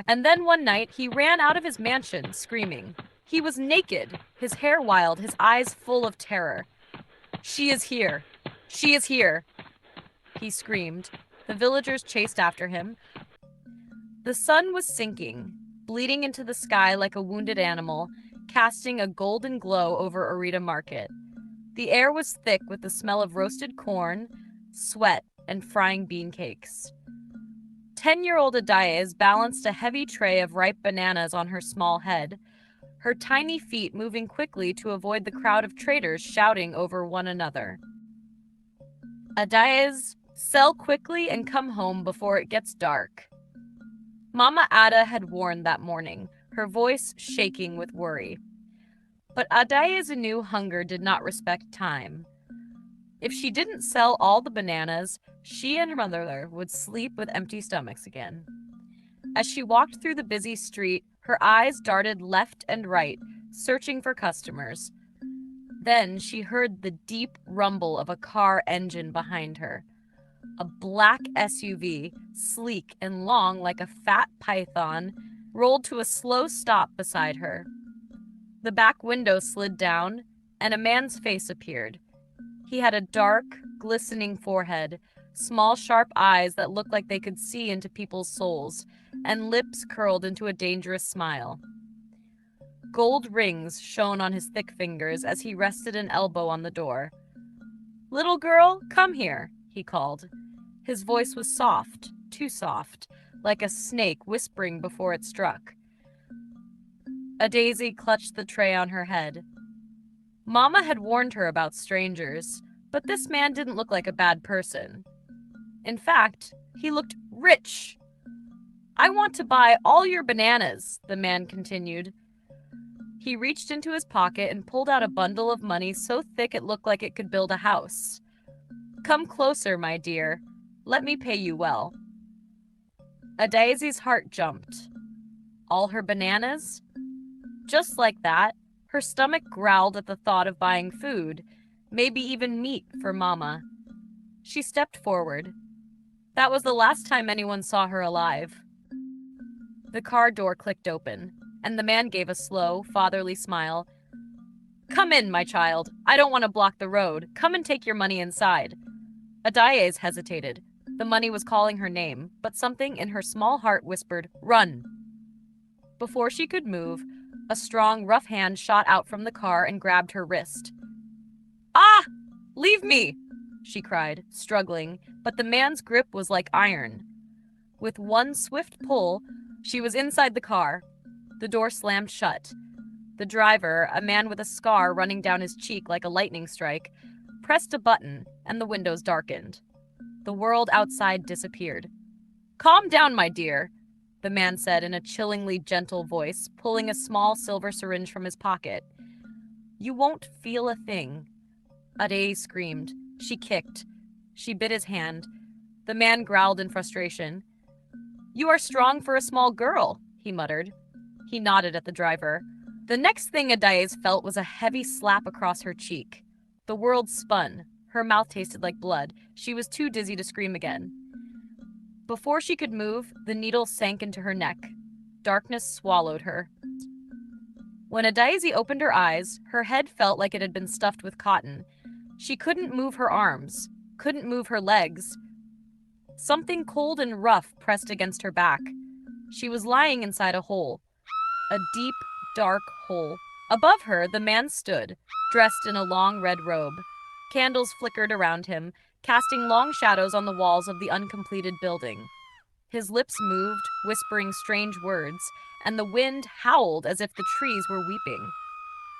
And then one night, he ran out of his mansion, screaming. He was naked, his hair wild, his eyes full of terror. She is here! She is here! He screamed. The villagers chased after him. The sun was sinking, bleeding into the sky like a wounded animal, casting a golden glow over Arita Market. The air was thick with the smell of roasted corn, sweat, and frying bean cakes. 10-year-old Adaez balanced a heavy tray of ripe bananas on her small head, her tiny feet moving quickly to avoid the crowd of traders shouting over one another. Adaez, sell quickly and come home before it gets dark. Mama Ada had warned that morning, her voice shaking with worry. But Adaez knew hunger did not respect time. If she didn't sell all the bananas, she and her mother would sleep with empty stomachs again. As she walked through the busy street, her eyes darted left and right, searching for customers. Then she heard the deep rumble of a car engine behind her. A black SUV, sleek and long like a fat python, rolled to a slow stop beside her. The back window slid down, and a man's face appeared. He had a dark, glistening forehead, small, sharp eyes that looked like they could see into people's souls, and lips curled into a dangerous smile. Gold rings shone on his thick fingers as he rested an elbow on the door. "Little girl, come here," he called. His voice was soft, too soft, like a snake whispering before it struck. A daisy clutched the tray on her head. Mama had warned her about strangers, but this man didn't look like a bad person. In fact, he looked rich. "I want to buy all your bananas," the man continued. He reached into his pocket and pulled out a bundle of money so thick it looked like it could build a house. "Come closer, my dear. Let me pay you well." Adaisy's heart jumped. All her bananas? Just like that, her stomach growled at the thought of buying food, maybe even meat for Mama. She stepped forward. That was the last time anyone saw her alive. The car door clicked open, and the man gave a slow, fatherly smile. "Come in, my child. I don't want to block the road. Come and take your money inside." Adaez hesitated. The money was calling her name, but something in her small heart whispered, "Run." Before she could move, a strong, rough hand shot out from the car and grabbed her wrist. "Ah! Leave me!" she cried, struggling, but the man's grip was like iron. With one swift pull, she was inside the car. The door slammed shut. The driver, a man with a scar running down his cheek like a lightning strike, pressed a button, and the windows darkened. The world outside disappeared. "Calm down, my dear," the man said in a chillingly gentle voice, pulling a small silver syringe from his pocket. "You won't feel a thing." Ade screamed. She kicked. She bit his hand. The man growled in frustration. "You are strong for a small girl," he muttered. He nodded at the driver. The next thing Adaez felt was a heavy slap across her cheek. The world spun. Her mouth tasted like blood. She was too dizzy to scream again. Before she could move, the needle sank into her neck. Darkness swallowed her. When Adaezi opened her eyes, her head felt like it had been stuffed with cotton. She couldn't move her arms, couldn't move her legs. Something cold and rough pressed against her back. She was lying inside a hole. A deep, dark hole. Above her, the man stood, dressed in a long red robe. Candles flickered around him, casting long shadows on the walls of the uncompleted building. His lips moved, whispering strange words, and the wind howled as if the trees were weeping.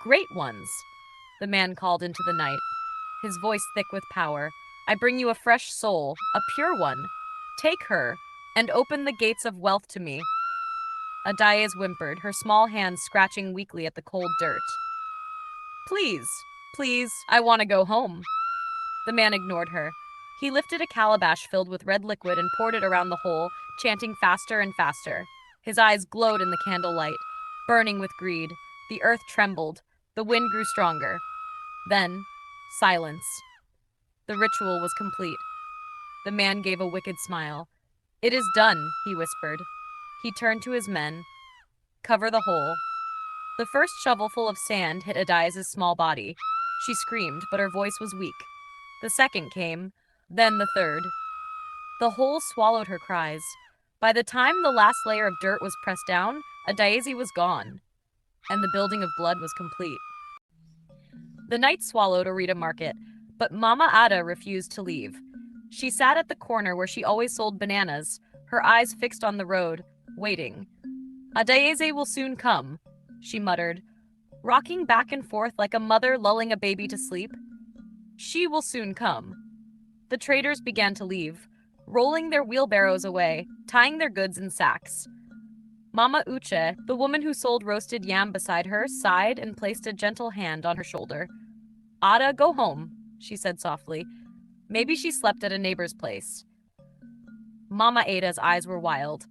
"Great ones," the man called into the night, his voice thick with power. "I bring you a fresh soul, a pure one. Take her, and open the gates of wealth to me." Adaez whimpered, her small hands scratching weakly at the cold dirt. "Please, please, I want to go home." The man ignored her. He lifted a calabash filled with red liquid and poured it around the hole, chanting faster and faster. His eyes glowed in the candlelight, burning with greed. The earth trembled. The wind grew stronger. Then, silence. The ritual was complete. The man gave a wicked smile. "It is done," he whispered. He turned to his men. Cover the hole. The first shovelful of sand hit Adia's small body. She screamed, but her voice was weak. The second came, then the third. The hole swallowed her cries. By the time the last layer of dirt was pressed down, Adiazi was gone, and the building of blood was complete. The night swallowed Orita Market, but Mama Ada refused to leave. She sat at the corner where she always sold bananas, her eyes fixed on the road, waiting. Adayeze will soon come, she muttered, rocking back and forth like a mother lulling a baby to sleep. She will soon come. The traders began to leave, rolling their wheelbarrows away, tying their goods in sacks. Mama Uche, the woman who sold roasted yam beside her, sighed and placed a gentle hand on her shoulder. Ada, go home, she said softly. Maybe she slept at a neighbor's place. Mama Ada's eyes were wild.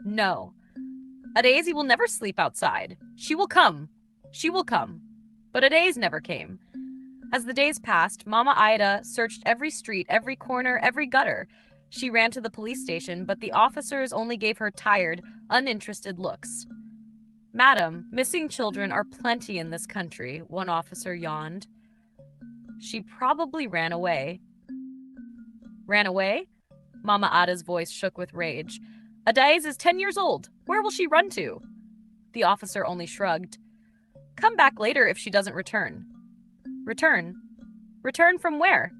No. Adayeze will never sleep outside. She will come. She will come. But Adayeze never came. As the days passed, Mama Ida searched every street, every corner, every gutter. She ran to the police station, but the officers only gave her tired, uninterested looks. Madam, missing children are plenty in this country, one officer yawned. She probably ran away. Ran away? Mama Ada's voice shook with rage. Adayeze is 10 years old. Where will she run to? The officer only shrugged. Come back later if she doesn't return. Return? Return from where?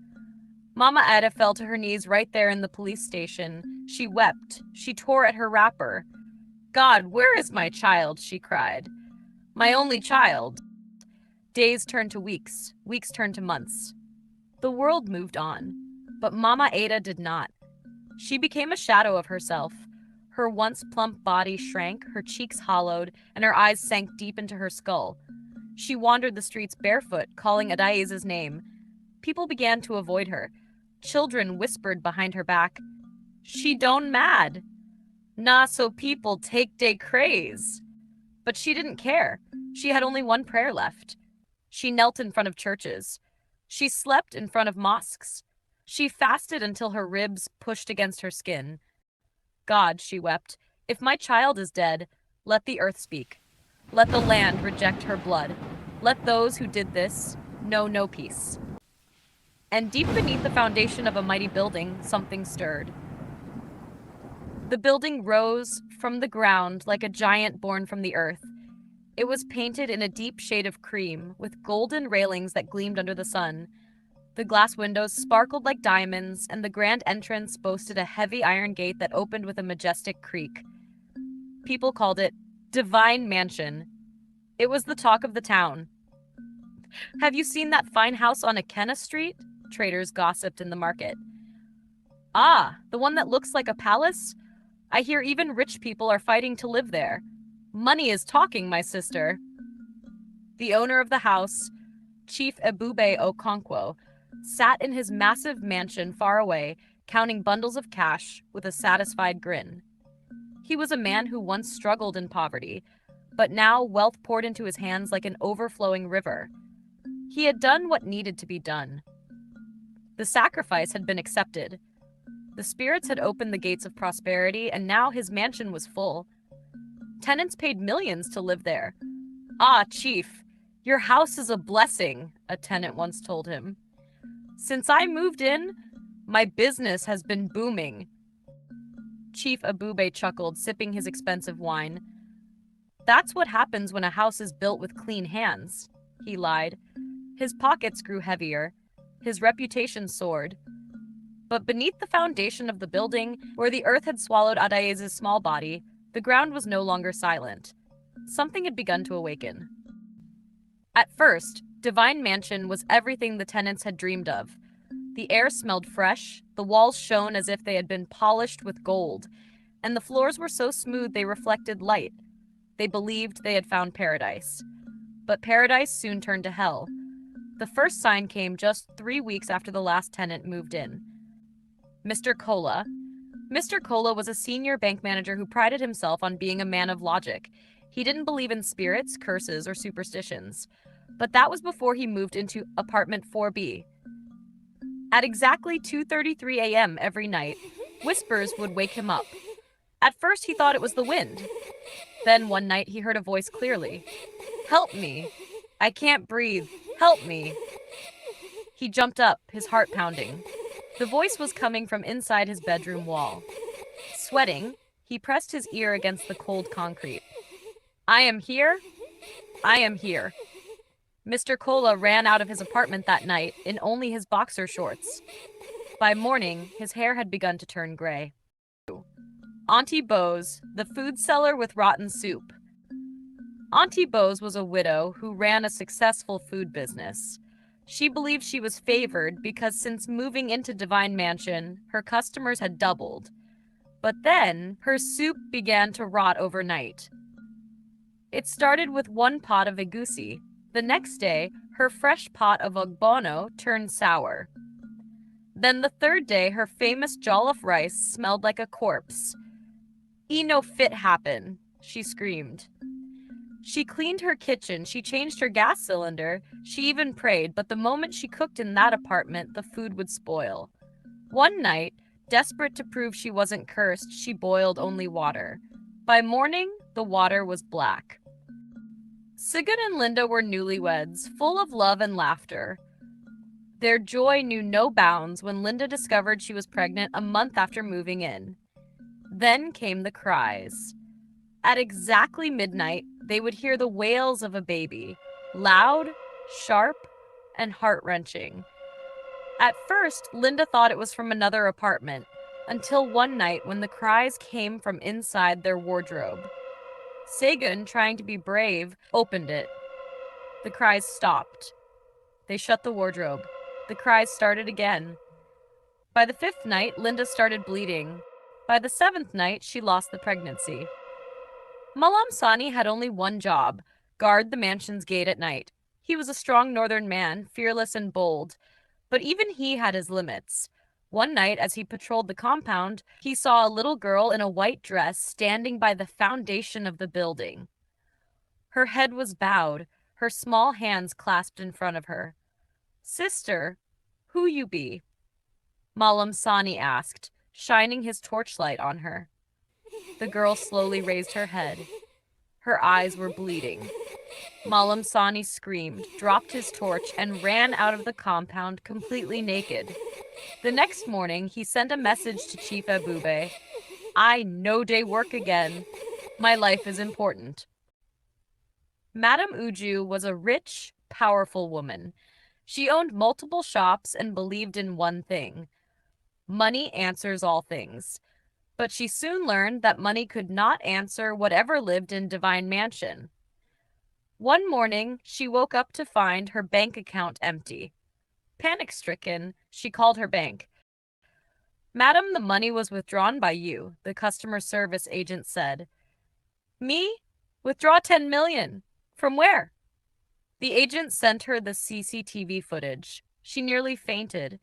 Mama Ada fell to her knees right there in the police station. She wept. She tore at her wrapper. God, where is my child? She cried. My only child. Days turned to weeks. Weeks turned to months. The world moved on. But Mama Ada did not. She became a shadow of herself. Her once plump body shrank, her cheeks hollowed, and her eyes sank deep into her skull. She wandered the streets barefoot, calling Adayeze's name. People began to avoid her. Children whispered behind her back, She done mad. Nah, so people take day craze. But she didn't care. She had only one prayer left. She knelt in front of churches. She slept in front of mosques. She fasted until her ribs pushed against her skin. God, she wept, if my child is dead, let the earth speak. Let the land reject her blood. Let those who did this know no peace. And deep beneath the foundation of a mighty building, something stirred. The building rose from the ground like a giant born from the earth. It was painted in a deep shade of cream, with golden railings that gleamed under the sun. The glass windows sparkled like diamonds, and the grand entrance boasted a heavy iron gate that opened with a majestic creak. People called it Divine Mansion. It was the talk of the town. Have you seen that fine house on Akena Street? Traders gossiped in the market. Ah, the one that looks like a palace? I hear even rich people are fighting to live there. Money is talking, my sister. The owner of the house, Chief Ebube Okonkwo, sat in his massive mansion far away, counting bundles of cash with a satisfied grin. He was a man who once struggled in poverty, but now wealth poured into his hands like an overflowing river. He had done what needed to be done. The sacrifice had been accepted. The spirits had opened the gates of prosperity, and now his mansion was full. Tenants paid millions to live there. Ah, Chief, your house is a blessing, a tenant once told him. Since I moved in, my business has been booming. Chief Ebube chuckled, sipping his expensive wine. That's what happens when a house is built with clean hands, he lied. His pockets grew heavier. His reputation soared. But beneath the foundation of the building, where the earth had swallowed Adayeze's small body, the ground was no longer silent. Something had begun to awaken. At first, Divine Mansion was everything the tenants had dreamed of. The air smelled fresh, the walls shone as if they had been polished with gold, and the floors were so smooth they reflected light. They believed they had found paradise. But paradise soon turned to hell. The first sign came just 3 weeks after the last tenant moved in. Mr. Kola. Mr. Kola was a senior bank manager who prided himself on being a man of logic. He didn't believe in spirits, curses, or superstitions. But that was before he moved into apartment 4B. At exactly 2:33 a.m. every night, whispers would wake him up. At first, he thought it was the wind. Then one night, he heard a voice clearly. "Help me! I can't breathe! Help me!" He jumped up, his heart pounding. The voice was coming from inside his bedroom wall. Sweating, he pressed his ear against the cold concrete. "I am here. I am here." Mr. Cola ran out of his apartment that night in only his boxer shorts. By morning, his hair had begun to turn gray. Auntie Bose, the food seller with rotten soup. Auntie Bose was a widow who ran a successful food business. She believed she was favored because since moving into Divine Mansion, her customers had doubled. But then, her soup began to rot overnight. It started with one pot of egusi. The next day, her fresh pot of ogbono turned sour. Then the third day, her famous jollof rice smelled like a corpse. "E no fit happen," she screamed. She cleaned her kitchen, she changed her gas cylinder, she even prayed, but the moment she cooked in that apartment, the food would spoil. One night, desperate to prove she wasn't cursed, she boiled only water. By morning, the water was black. Sigurd and Linda were newlyweds, full of love and laughter. Their joy knew no bounds when Linda discovered she was pregnant a month after moving in. Then came the cries. At exactly midnight, they would hear the wails of a baby, loud, sharp, and heart-wrenching. At first, Linda thought it was from another apartment, until one night when the cries came from inside their wardrobe. Sagan, trying to be brave, opened it. The cries stopped. They shut the wardrobe. The cries started again. By the fifth night, Linda started bleeding. By the seventh night, she lost the pregnancy. Malam Sani had only one job: guard the mansion's gate at night. He was a strong northern man, fearless and bold, but even he had his limits. One night, as he patrolled the compound, he saw a little girl in a white dress standing by the foundation of the building. Her head was bowed, her small hands clasped in front of her. "Sister, who you be?" Malam Sani asked, shining his torchlight on her. The girl slowly raised her head. Her eyes were bleeding. Malam Sani screamed, dropped his torch, and ran out of the compound completely naked. The next morning, he sent a message to Chief Ebube. "I no day work again. My life is important." Madame Uju was a rich, powerful woman. She owned multiple shops and believed in one thing: money answers all things. But she soon learned that money could not answer whatever lived in Divine Mansion. One morning, she woke up to find her bank account empty. Panic-stricken, she called her bank. "Madam, the money was withdrawn by you," the customer service agent said. "Me? Withdraw 10 million. From where?" The agent sent her the CCTV footage. She nearly fainted.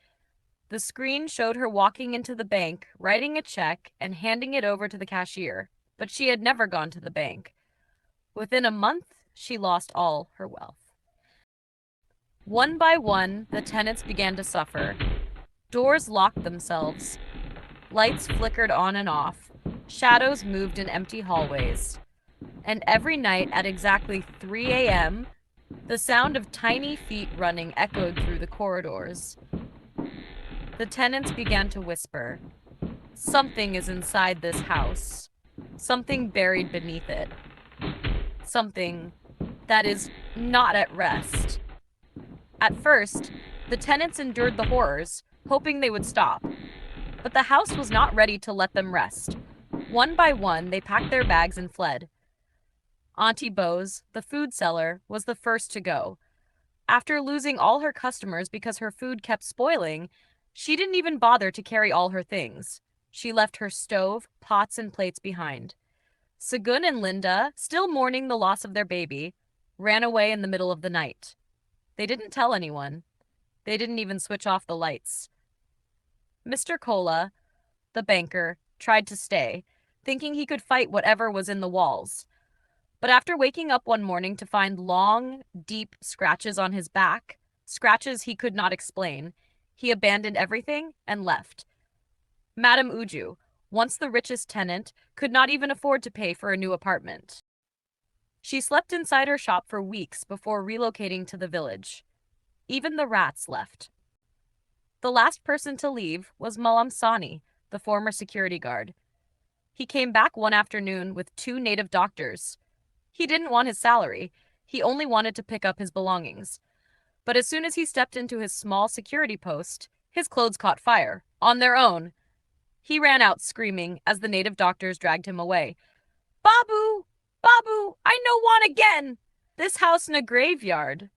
The screen showed her walking into the bank, writing a check, and handing it over to the cashier, but she had never gone to the bank. Within a month, she lost all her wealth. One by one, the tenants began to suffer. Doors locked themselves. Lights flickered on and off. Shadows moved in empty hallways. And every night at exactly 3 a.m., the sound of tiny feet running echoed through the corridors. The tenants began to whisper, "Something is inside this house. Something buried beneath it. Something that is not at rest." At first, the tenants endured the horrors, hoping they would stop. But the house was not ready to let them rest. One by one, they packed their bags and fled. Auntie Bose, the food seller, was the first to go. After losing all her customers because her food kept spoiling, she didn't even bother to carry all her things. She left her stove, pots, and plates behind. Segun and Linda, still mourning the loss of their baby, ran away in the middle of the night. They didn't tell anyone. They didn't even switch off the lights. Mr. Cola, the banker, tried to stay, thinking he could fight whatever was in the walls. But after waking up one morning to find long, deep scratches on his back, scratches he could not explain, he abandoned everything and left. "Madame Uju, once the richest tenant, could not even afford to pay for a new apartment. She slept inside her shop for weeks before relocating to the village. Even the rats left. The last person to leave was Malam Sani, the former security guard. He came back one afternoon with 2 native doctors. He didn't want his salary. He only wanted to pick up his belongings. But as soon as he stepped into his small security post, his clothes caught fire, on their own. He ran out screaming as the native doctors dragged him away. Babu! Babu! I know one again! This house in a graveyard.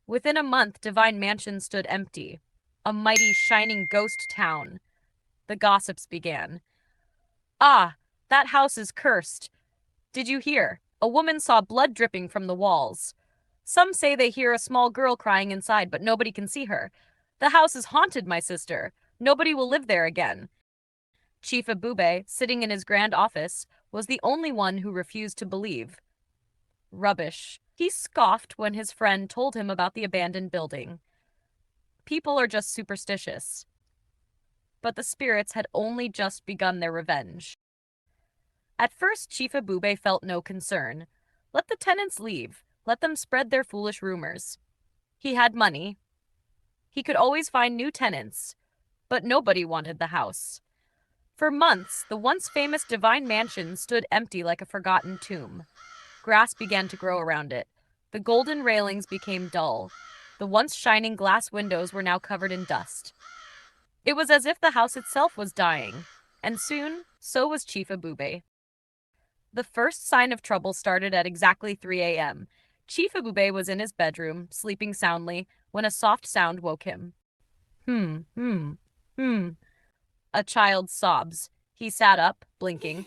Within a month, Divine Mansion stood empty, a mighty, shining ghost town. The gossips began. Ah, that house is cursed. Did you hear? A woman saw blood dripping from the walls. Some say they hear a small girl crying inside, but nobody can see her. The house is haunted, my sister. Nobody will live there again. Chief Ebube, sitting in his grand office, was the only one who refused to believe. Rubbish. He scoffed when his friend told him about the abandoned building. People are just superstitious. But the spirits had only just begun their revenge. At first, Chief Ebube felt no concern. Let the tenants leave. Let them spread their foolish rumors. He had money. He could always find new tenants, but nobody wanted the house. For months, the once famous Divine Mansion stood empty like a forgotten tomb. Grass began to grow around it. The golden railings became dull. The once shining glass windows were now covered in dust. It was as if the house itself was dying, and soon, so was Chief Ebube. The first sign of trouble started at exactly 3 a.m. Chief Ebube was in his bedroom, sleeping soundly, when a soft sound woke him. A child's sobs. He sat up, blinking.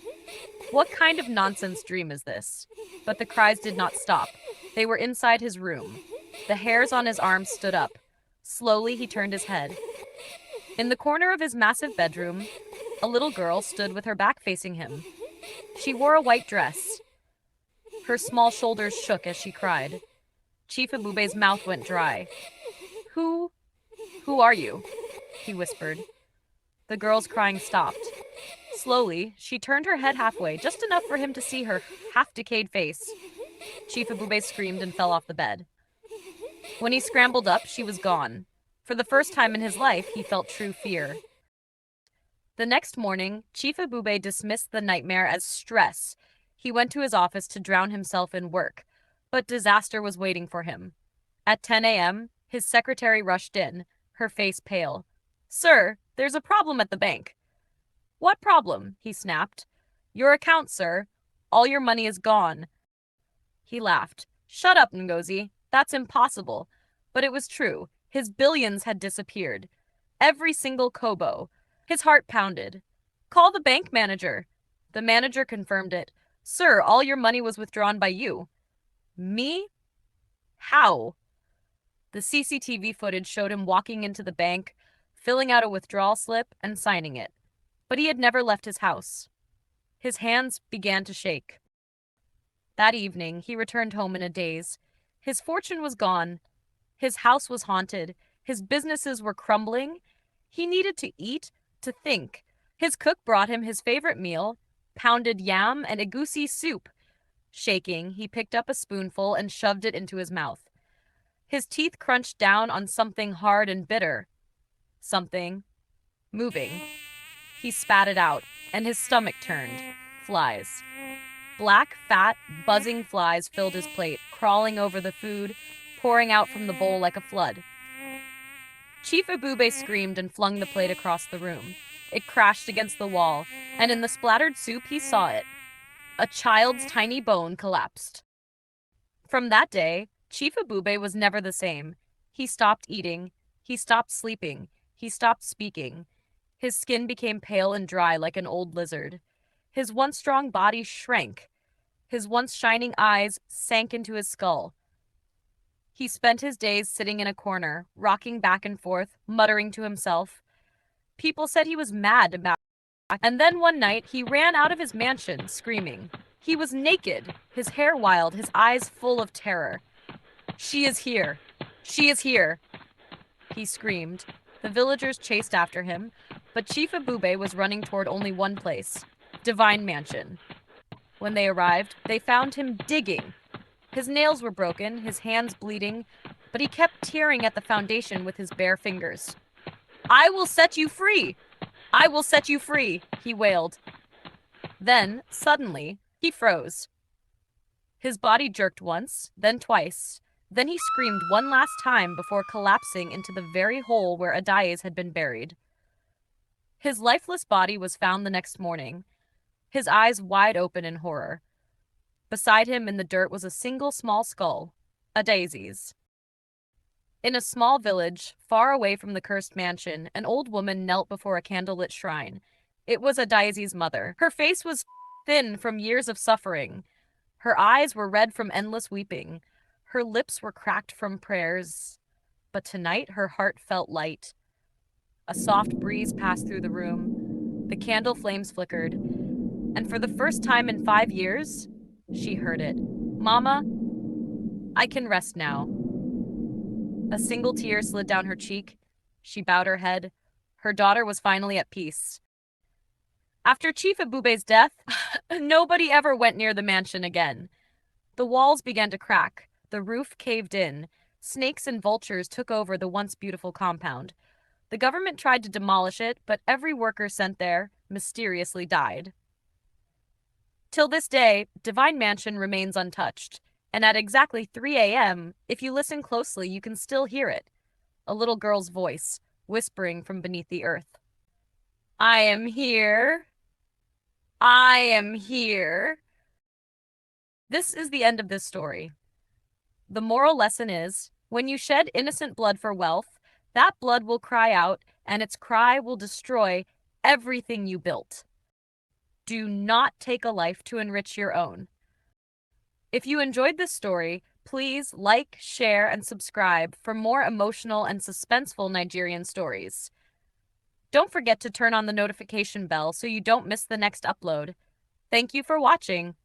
What kind of nonsense dream is this? But the cries did not stop. They were inside his room. The hairs on his arms stood up. Slowly, he turned his head. In the corner of his massive bedroom, a little girl stood with her back facing him. She wore a white dress. Her small shoulders shook as she cried. Chief Ebube's mouth went dry. Who are you? He whispered. The girl's crying stopped. Slowly, she turned her head halfway, just enough for him to see her half-decayed face. Chief Ebube screamed and fell off the bed. When he scrambled up, she was gone. For the first time in his life, he felt true fear. The next morning, Chief Ebube dismissed the nightmare as stress. He went to his office to drown himself in work, but disaster was waiting for him. At 10 a.m., his secretary rushed in, her face pale. Sir, there's a problem at the bank. What problem? He snapped. Your account, sir. All your money is gone. He laughed. Shut up, Ngozi. That's impossible. But it was true. His billions had disappeared. Every single kobo. His heart pounded. Call the bank manager. The manager confirmed it. Sir, all your money was withdrawn by you. Me? How? The CCTV footage showed him walking into the bank, filling out a withdrawal slip and signing it. But he had never left his house. His hands began to shake. That evening, he returned home in a daze. His fortune was gone. His house was haunted. His businesses were crumbling. He needed to eat, to think. His cook brought him his favorite meal, pounded yam and egusi soup. Shaking, he picked up a spoonful and shoved it into his mouth. His teeth crunched down on something hard and bitter. Something moving. He spat it out, and his stomach turned. Flies. Black, fat, buzzing flies filled his plate, crawling over the food, pouring out from the bowl like a flood. Chief Ebube screamed and flung the plate across the room. It crashed against the wall, and in the splattered soup he saw it. A child's tiny bone collapsed. From that day, Chief Ebube was never the same. He stopped eating. He stopped sleeping. He stopped speaking. His skin became pale and dry like an old lizard. His once strong body shrank. His once shining eyes sank into his skull. He spent his days sitting in a corner, rocking back and forth, muttering to himself. People said he was mad about it. And then one night, he ran out of his mansion, screaming. He was naked, his hair wild, his eyes full of terror. She is here. She is here. He screamed. The villagers chased after him. But Chief Ebube was running toward only one place, Divine Mansion. When they arrived, they found him digging. His nails were broken, his hands bleeding, but he kept tearing at the foundation with his bare fingers. I will set you free! I will set you free, he wailed. Then, suddenly, he froze. His body jerked once, then twice. Then he screamed one last time before collapsing into the very hole where Adai's had been buried. His lifeless body was found the next morning, his eyes wide open in horror. Beside him in the dirt was a single small skull, a daisy's. In a small village, far away from the cursed mansion, an old woman knelt before a candlelit shrine. It was Adai's mother. Her face was thin from years of suffering. Her eyes were red from endless weeping. Her lips were cracked from prayers. But tonight her heart felt light. A soft breeze passed through the room. The candle flames flickered. And for the first time in 5 years, she heard it. Mama, I can rest now. A single tear slid down her cheek. She bowed her head. Her daughter was finally at peace. After Chief Ebube's death, nobody ever went near the mansion again. The walls began to crack. The roof caved in. Snakes and vultures took over the once beautiful compound. The government tried to demolish it, but every worker sent there mysteriously died. Till this day, Divine Mansion remains untouched. And at exactly 3 a.m., if you listen closely, you can still hear it. A little girl's voice, whispering from beneath the earth. I am here. I am here. This is the end of this story. The moral lesson is, when you shed innocent blood for wealth, that blood will cry out, and its cry will destroy everything you built. Do not take a life to enrich your own. If you enjoyed this story, please like, share, and subscribe for more emotional and suspenseful Nigerian stories. Don't forget to turn on the notification bell so you don't miss the next upload. Thank you for watching.